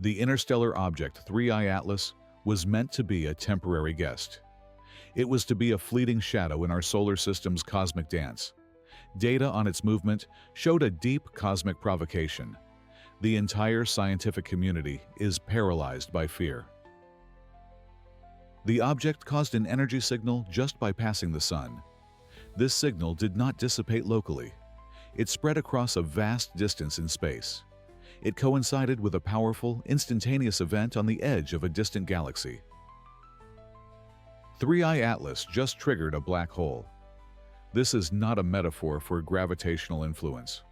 The interstellar object 3I Atlas was meant to be a temporary guest. It was to be a fleeting shadow in our solar system's cosmic dance. Data on its movement showed a deep cosmic provocation. The entire scientific community is paralyzed by fear. The object caused an energy signal just by passing the sun. This signal did not dissipate locally. It spread across a vast distance in space. It coincided with a powerful, instantaneous event on the edge of a distant galaxy. 3I Atlas just triggered a black hole. This is not a metaphor for gravitational influence.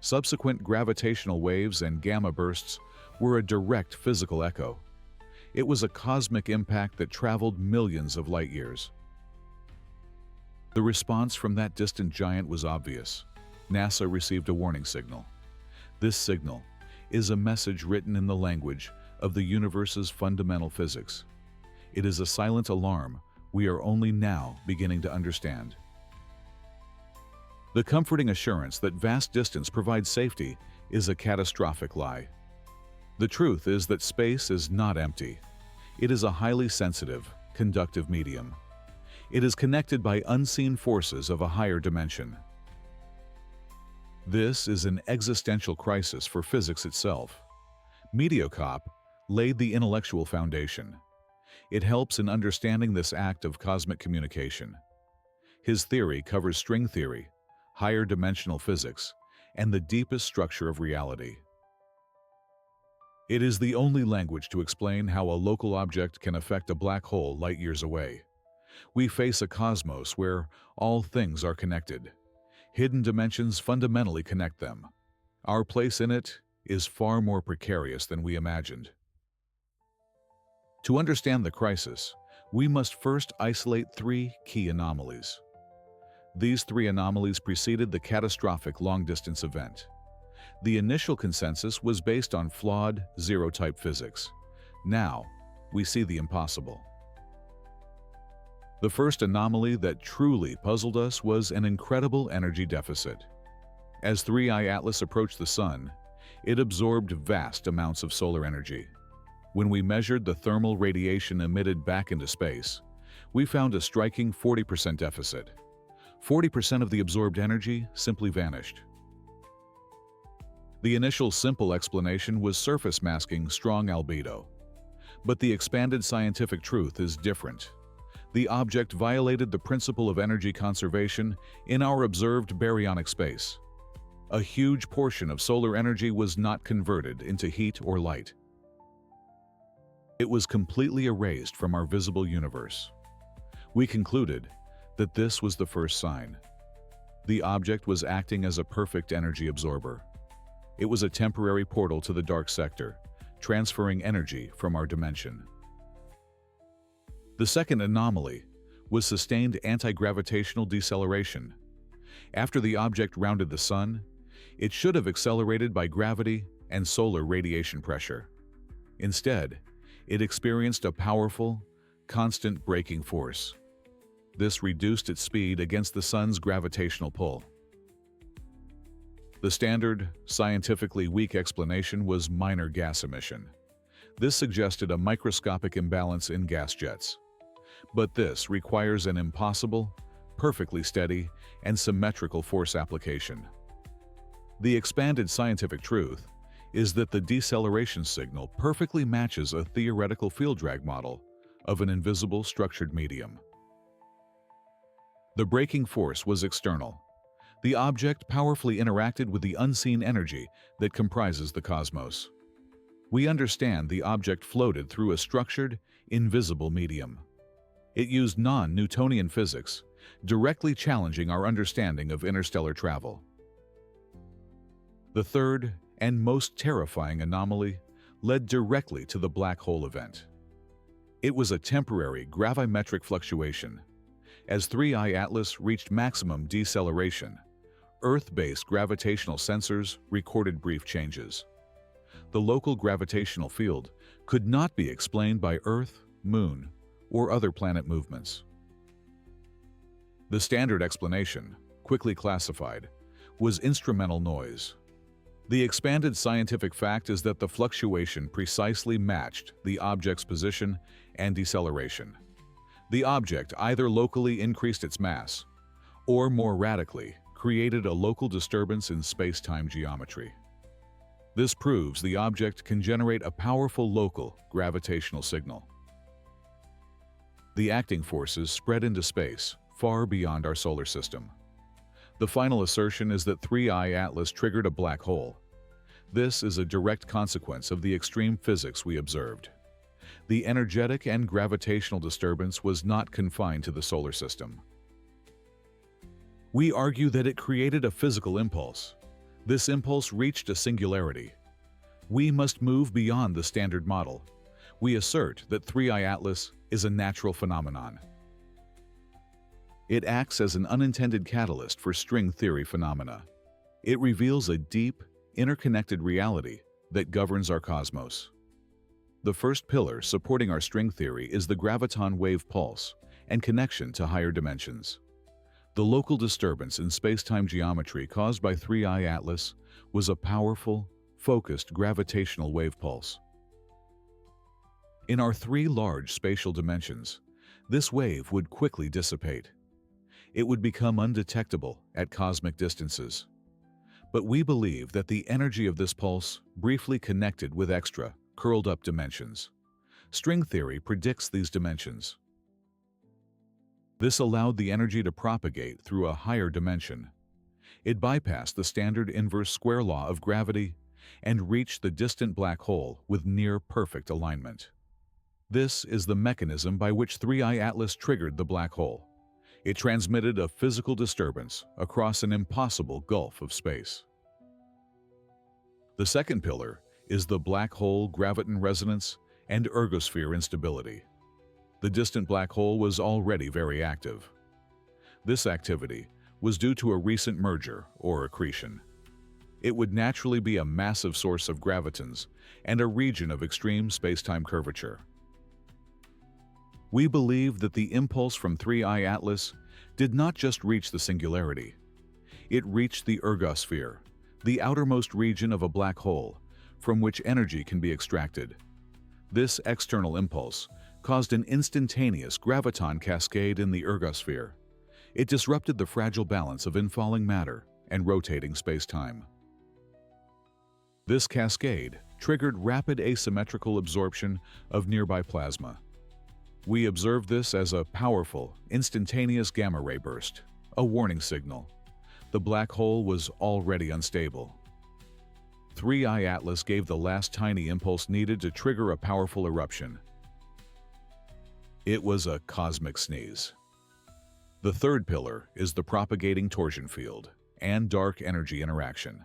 Subsequent gravitational waves and gamma bursts were a direct physical echo. It was a cosmic impact that traveled millions of light years. The response from that distant giant was obvious. NASA received a warning signal. This signal is a message written in the language of the universe's fundamental physics. It is a silent alarm we are only now beginning to understand. The comforting assurance that vast distance provides safety is a catastrophic lie. The truth is that space is not empty. It is a highly sensitive, conductive medium. It is connected by unseen forces of a higher dimension. This is an existential crisis for physics itself. Mediocop laid the intellectual foundation. It helps in understanding this act of cosmic communication. His theory covers string theory, higher dimensional physics, and the deepest structure of reality. It is the only language to explain how a local object can affect a black hole light years away. We face a cosmos where all things are connected. Hidden dimensions fundamentally connect them. Our place in it is far more precarious than we imagined. To understand the crisis, we must first isolate three key anomalies. These three anomalies preceded the catastrophic long-distance event. The initial consensus was based on flawed, zero-type physics. Now, we see the impossible. The first anomaly that truly puzzled us was an incredible energy deficit. As 3I Atlas approached the Sun, it absorbed vast amounts of solar energy. When we measured the thermal radiation emitted back into space, we found a striking 40% deficit. 40% of the absorbed energy simply vanished. The initial simple explanation was surface masking strong albedo. But the expanded scientific truth is different. The object violated the principle of energy conservation in our observed baryonic space. A huge portion of solar energy was not converted into heat or light. It was completely erased from our visible universe. We concluded that this was the first sign. The object was acting as a perfect energy absorber. It was a temporary portal to the dark sector, transferring energy from our dimension. The second anomaly was sustained anti-gravitational deceleration. After the object rounded the Sun, it should have accelerated by gravity and solar radiation pressure. Instead, it experienced a powerful, constant braking force. This reduced its speed against the Sun's gravitational pull. The standard, scientifically weak explanation was minor gas emission. This suggested a microscopic imbalance in gas jets. But this requires an impossible, perfectly steady, and symmetrical force application. The expanded scientific truth is that the deceleration signal perfectly matches a theoretical field drag model of an invisible structured medium. The braking force was external. The object powerfully interacted with the unseen energy that comprises the cosmos. We understand the object floated through a structured, invisible medium. It used non-Newtonian physics, directly challenging our understanding of interstellar travel. The third and most terrifying anomaly led directly to the black hole event. It was a temporary gravimetric fluctuation. As 3I Atlas reached maximum deceleration, Earth-based gravitational sensors recorded brief changes. The local gravitational field could not be explained by Earth, Moon, or other planet movements. The standard explanation, quickly classified, was instrumental noise. The expanded scientific fact is that the fluctuation precisely matched the object's position and deceleration. The object either locally increased its mass, or more radically, created a local disturbance in space-time geometry. This proves the object can generate a powerful local gravitational signal. The acting forces spread into space, far beyond our solar system. The final assertion is that 3I Atlas triggered a black hole. This is a direct consequence of the extreme physics we observed. The energetic and gravitational disturbance was not confined to the solar system. We argue that it created a physical impulse. This impulse reached a singularity. We must move beyond the standard model. We assert that 3I Atlas is a natural phenomenon. It acts as an unintended catalyst for string theory phenomena. It reveals a deep, interconnected reality that governs our cosmos. The first pillar supporting our string theory is the graviton wave pulse and connection to higher dimensions. The local disturbance in space-time geometry caused by 3I Atlas was a powerful, focused gravitational wave pulse. In our three large spatial dimensions, this wave would quickly dissipate. It would become undetectable at cosmic distances. But we believe that the energy of this pulse briefly connected with extra, curled-up dimensions. String theory predicts these dimensions. This allowed the energy to propagate through a higher dimension. It bypassed the standard inverse square law of gravity and reached the distant black hole with near-perfect alignment. This is the mechanism by which 3I Atlas triggered the black hole. It transmitted a physical disturbance across an impossible gulf of space. The second pillar is the black hole graviton resonance and ergosphere instability. The distant black hole was already very active. This activity was due to a recent merger or accretion. It would naturally be a massive source of gravitons and a region of extreme space-time curvature. We believe that the impulse from 3I Atlas did not just reach the singularity. It reached the ergosphere, the outermost region of a black hole, from which energy can be extracted. This external impulse caused an instantaneous graviton cascade in the ergosphere. It disrupted the fragile balance of infalling matter and rotating space-time. This cascade triggered rapid asymmetrical absorption of nearby plasma. We observed this as a powerful, instantaneous gamma-ray burst, a warning signal. The black hole was already unstable. 3I Atlas gave the last tiny impulse needed to trigger a powerful eruption. It was a cosmic sneeze. The third pillar is the propagating torsion field and dark energy interaction.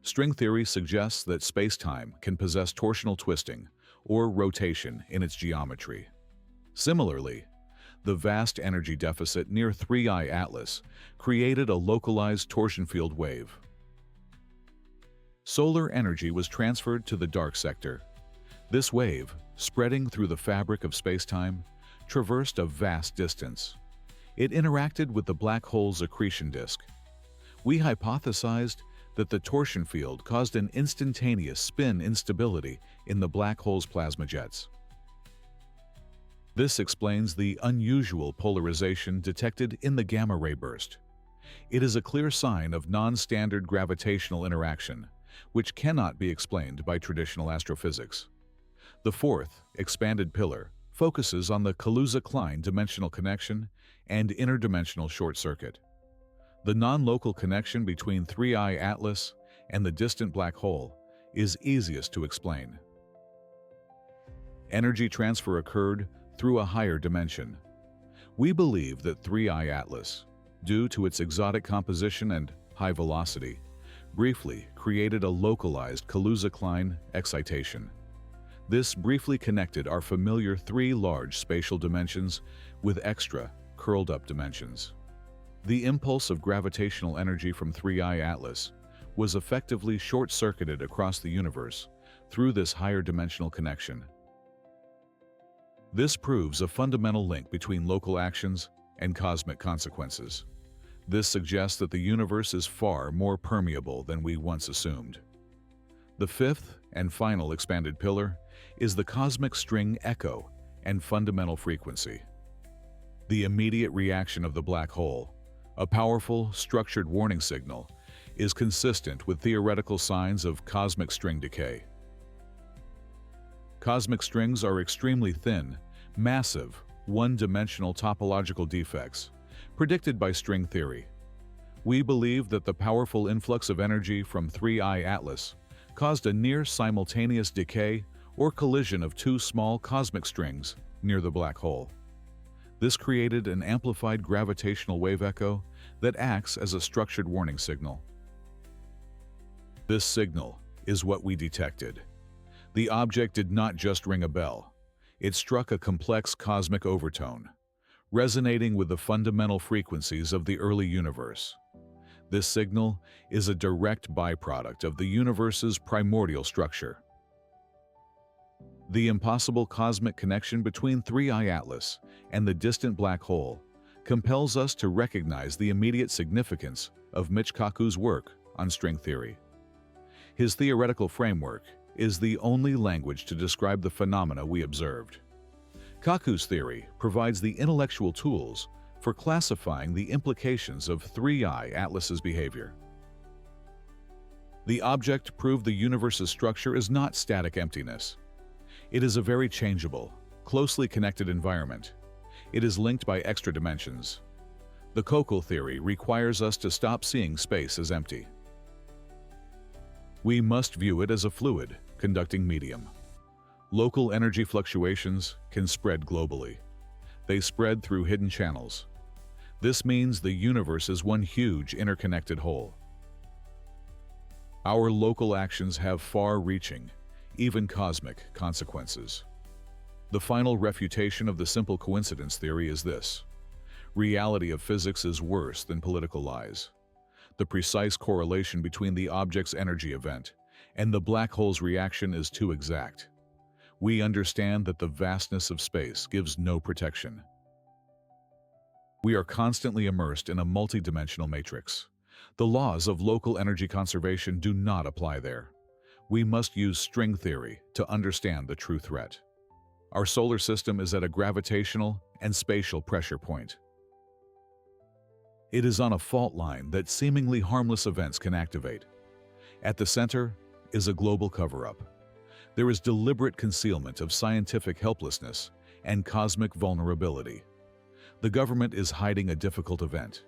String theory suggests that space-time can possess torsional twisting or rotation in its geometry. Similarly, the vast energy deficit near 3I Atlas created a localized torsion field wave. Solar energy was transferred to the dark sector. This wave, spreading through the fabric of space-time, traversed a vast distance. It interacted with the black hole's accretion disk. We hypothesized that the torsion field caused an instantaneous spin instability in the black hole's plasma jets. This explains the unusual polarization detected in the gamma-ray burst. It is a clear sign of non-standard gravitational interaction, which cannot be explained by traditional astrophysics. The fourth, expanded pillar, focuses on the Kaluza-Klein dimensional connection and interdimensional short circuit. The non-local connection between 3I Atlas and the distant black hole is easiest to explain. Energy transfer occurred through a higher dimension. We believe that 3I Atlas, due to its exotic composition and high velocity, briefly created a localized Kaluza-Klein excitation. This briefly connected our familiar three large spatial dimensions with extra, curled-up dimensions. The impulse of gravitational energy from 3I Atlas was effectively short-circuited across the universe through this higher dimensional connection. This proves a fundamental link between local actions and cosmic consequences. This suggests that the universe is far more permeable than we once assumed. The fifth and final expanded pillar is the cosmic string echo and fundamental frequency. The immediate reaction of the black hole, a powerful, structured warning signal, is consistent with theoretical signs of cosmic string decay. Cosmic strings are extremely thin, massive, one-dimensional topological defects, predicted by string theory. We believe that the powerful influx of energy from 3I Atlas caused a near-simultaneous decay or collision of two small cosmic strings near the black hole. This created an amplified gravitational wave echo that acts as a structured warning signal. This signal is what we detected. The object did not just ring a bell. It struck a complex cosmic overtone, resonating with the fundamental frequencies of the early universe. This signal is a direct byproduct of the universe's primordial structure. The impossible cosmic connection between 3I Atlas and the distant black hole compels us to recognize the immediate significance of Mich Kaku's work on string theory. His theoretical framework is the only language to describe the phenomena we observed. Kaku's theory provides the intellectual tools for classifying the implications of 3I Atlas's behavior. The object proved the universe's structure is not static emptiness. It is a very changeable, closely connected environment. It is linked by extra dimensions. The Kokol theory requires us to stop seeing space as empty. We must view it as a fluid, conducting medium. Local energy fluctuations can spread globally. They spread through hidden channels. This means the universe is one huge interconnected whole. Our local actions have far-reaching, even cosmic, consequences. The final refutation of the simple coincidence theory is this: reality of physics is worse than political lies. The precise correlation between the object's energy event and the black hole's reaction is too exact. We understand that the vastness of space gives no protection. We are constantly immersed in a multidimensional matrix. The laws of local energy conservation do not apply there. We must use string theory to understand the true threat. Our solar system is at a gravitational and spatial pressure point. It is on a fault line that seemingly harmless events can activate. At the center is a global cover-up. There is deliberate concealment of scientific helplessness and cosmic vulnerability. The government is hiding a difficult event.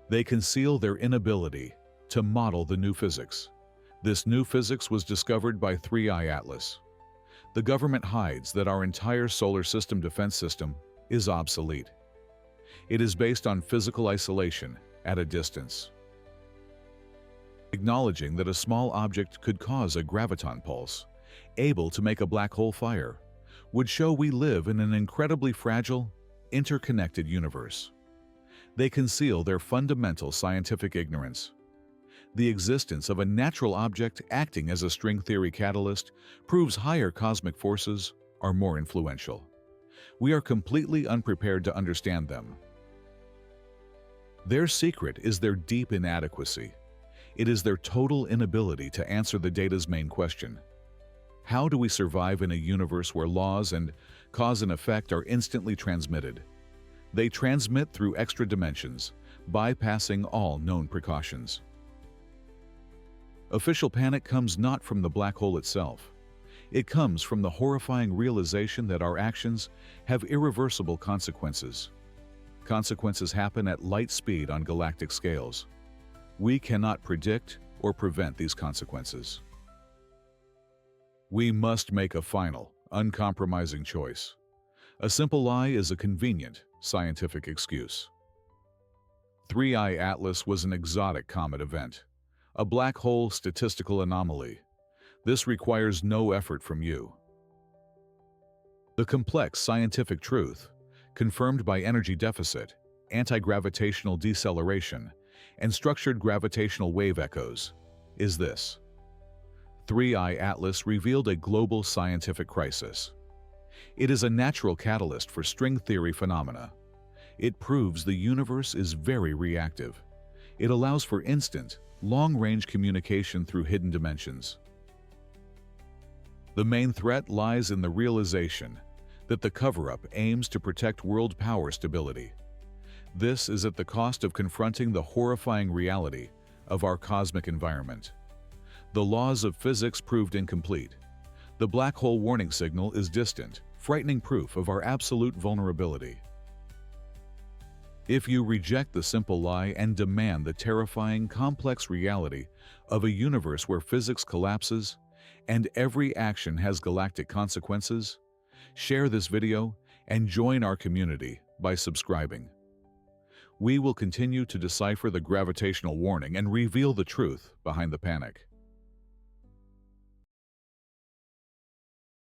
They conceal their inability to model the new physics. This new physics was discovered by 3I Atlas. The government hides that our entire solar system defense system is obsolete. It is based on physical isolation at a distance. Acknowledging that a small object could cause a graviton pulse, able to make a black hole fire, would show we live in an incredibly fragile, interconnected universe. They conceal their fundamental scientific ignorance. The existence of a natural object acting as a string theory catalyst proves higher cosmic forces are more influential. We are completely unprepared to understand them. Their secret is their deep inadequacy. It is their total inability to answer the data's main question. How do we survive in a universe where laws and cause and effect are instantly transmitted? They transmit through extra dimensions, bypassing all known precautions. Official panic comes not from the black hole itself. It comes from the horrifying realization that our actions have irreversible consequences. Consequences happen at light speed on galactic scales. We cannot predict or prevent these consequences. We must make a final, uncompromising choice. A simple lie is a convenient, scientific excuse. 3I Atlas was an exotic comet event, a black hole statistical anomaly. This requires no effort from you. The complex scientific truth, confirmed by energy deficit, anti-gravitational deceleration, and structured gravitational wave echoes, is this: 3I Atlas revealed a global scientific crisis. It is a natural catalyst for string theory phenomena. It proves the universe is very reactive. It allows for instant, long-range communication through hidden dimensions. The main threat lies in the realization that the cover-up aims to protect world power stability. This is at the cost of confronting the horrifying reality of our cosmic environment. The laws of physics proved incomplete. The black hole warning signal is distant, frightening proof of our absolute vulnerability. If you reject the simple lie and demand the terrifying, complex reality of a universe where physics collapses and every action has galactic consequences, share this video and join our community by subscribing. We will continue to decipher the gravitational warning and reveal the truth behind the panic.